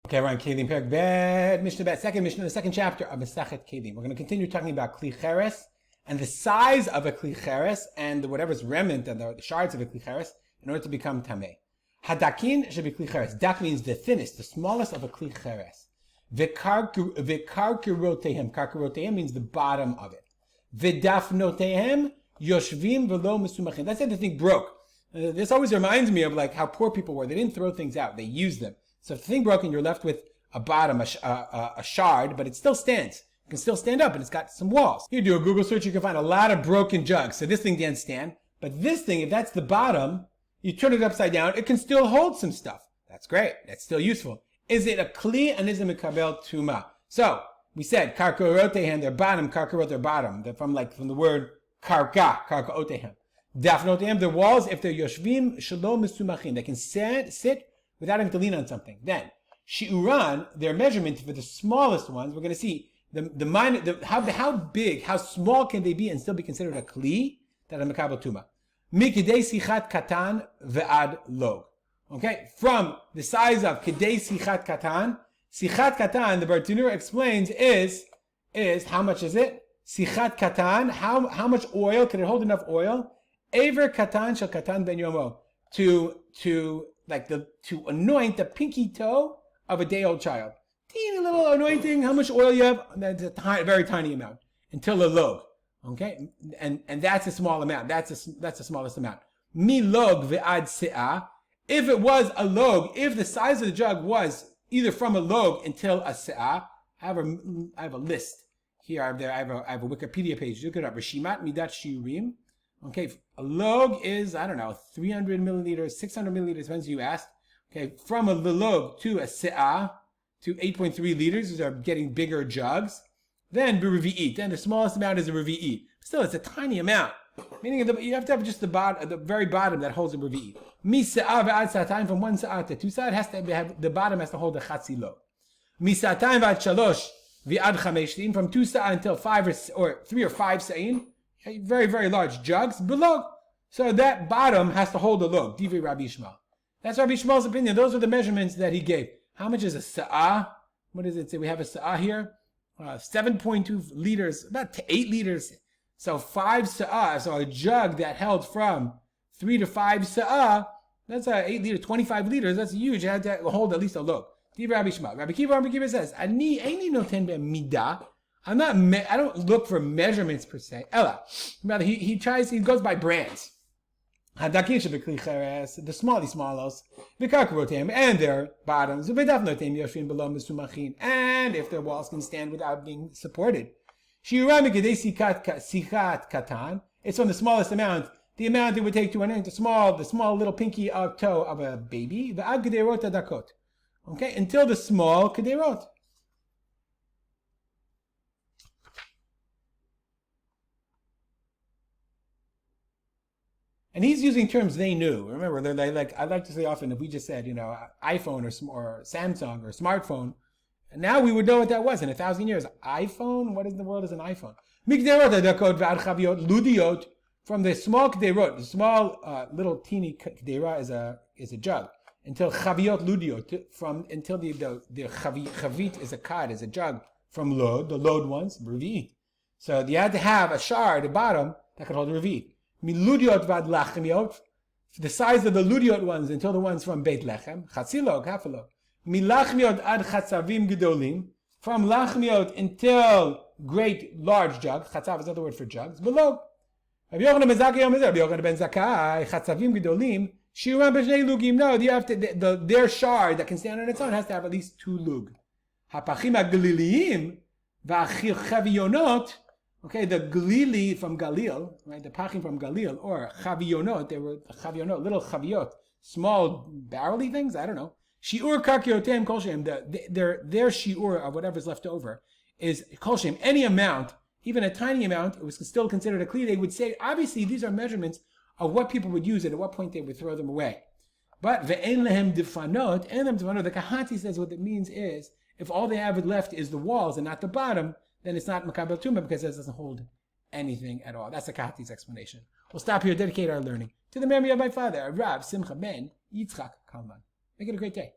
Okay, we're on Keilim Perek Bet, Mishnah Bet, second Mishnah, the second chapter of Masachet Keilim. We're going to continue talking about Kli Cheres and the size of a Kli Cheres and whatever's remnant and the shards of a Kli Cheres in order to become Tameh. Hadakin should be Kli Cheres. Dak means the thinnest, the smallest of a Kli Cheres. V'karkirotehem. Karkirotehem means the bottom of it. V'dafnotehem yoshvim v'lo mesumachim. That's it, the thing broke. This always reminds me of like how poor people were. They didn't throw things out, they used them. So if the thing broke and you're left with a bottom, a shard, but it still stands. It can still stand up and it's got some walls. You do a Google search, you can find a lot of broken jugs. So this thing can't stand. But this thing, if that's the bottom, you turn it upside down, it can still hold some stuff. That's great. That's still useful. Is it a kli and is it mekabel tuma? So we said karkarotehem, their bottom, karkarot, their bottom. They're from the word karka otehem. Dafnotehem, their walls, if they're yoshvim shalom mesumachim, they can sit without having to lean on something. Then, shi'uran, their measurement for the smallest ones, we're going to see how big, how small can they be and still be considered a kli, that are mekabel tuma. Mikidei sichat katan ve'ad log. Okay, from the size of kidei sichat katan, the Bartenura explains is how much is it? Sichat katan, how much oil, can it hold enough oil? Aver katan shel katan ben yomo, to anoint the pinky toe of a day-old child. Teeny little anointing, how much oil you have? That's a very tiny amount, until a log. Okay? And that's a small amount. That's the smallest amount. Mi log ve'ad se'ah. If it was a log, if the size of the jug was either from a log until a se'ah, I have a list here. I have a Wikipedia page. Look it up. Rishimat midat shiurim. Okay, a log is, 300 milliliters, 600 milliliters, depends who you ask. Okay, from a log to a se'ah, to 8.3 liters, these are getting bigger jugs. Then revi'it, then the smallest amount is a revi'it. Still, it's a tiny amount. Meaning you have to have just the very bottom that holds a revi'it. Mi se'ah ve'ad sa'atayim, from one se'ah to two se'ah, it has to have, the bottom has to hold a chatzi log. Mi sa'atayim ve'ad shalosh ve'ad chameshtim, from two se'ah until three or five se'im. Very, very large jugs below. So that bottom has to hold a log. Divrei Rabbi Yishmael. That's Rabbi Yishmael's opinion. Those are the measurements that he gave. How much is a sa'ah? What does it say? We have a sa'ah here. 7.2 liters, about 8 liters. So 5 sa'ah. So a jug that held from 3 to 5 sa'ah, that's 8 liters, 25 liters. That's huge. It had to hold at least a log. Divrei Rabbi Yishmael. Rabbi Kiva says, Ani eini noten be'midah. I don't look for measurements per se. Ella, rather he goes by brands. Hadakin should be Kli Cheres, the smallos, v'karkarotehem, and their bottoms, v'dafnotehem yoshvim below mesumachin, and if their walls can stand without being supported. Shiuram mikidei sichat katan, it's from the smallest amount, the amount it would take to anoint the small little pinky toe of a baby, v'ad kederot adakot. Okay, until the small kederot. And he's using terms they knew. Remember, they're like, I like to say often, if we just said, iPhone or Samsung or smartphone, now we would know what that was in 1,000 years. iPhone? What in the world is an iPhone? From the small kderot, the small little teeny kdera is a jug, until chaviot ludiot, until the chavit is a cod, is a jug, from lod, the lod ones, revi. So you had to have a shard, a bottom, that could hold a revi. Miludiot vad lachmiot, the size of the ludiot ones until the ones from Beit Lechem, chatzilog, half a log. Milachmiot ad chatzavim gedolim, from lachmiot until great large jug. Chatzav is another word for jugs. Below. Rabbi Yochanan ben Zakkai, chatzavim gedolim, shiuram b'shnei lugim. No, you have to, their shard that can stand on its own has to have at least 2 lug. Hapachim ha'galiliyim v'achavionot. Okay, the Galili from Galil, right? The Pachim from Galil, or Chavionot, they were Chavionot, little Chaviot, small barrely things, I don't know. Shi'ur Karkiotem Kolshem, their Shi'ur of whatever's left over is Kolshem, any amount, even a tiny amount, it was still considered a Kli. They would say, obviously, these are measurements of what people would use and at what point they would throw them away. But Ve'en Lehem Difanot, and them Difanot, the Kahati says what it means is, if all they have left is the walls and not the bottom, then it's not Makabel Tumah because it doesn't hold anything at all. That's the Kahati's explanation. We'll stop here, dedicate our learning to the memory of my father, Rav Simcha ben Yitzchak Kalman. Make it a great day.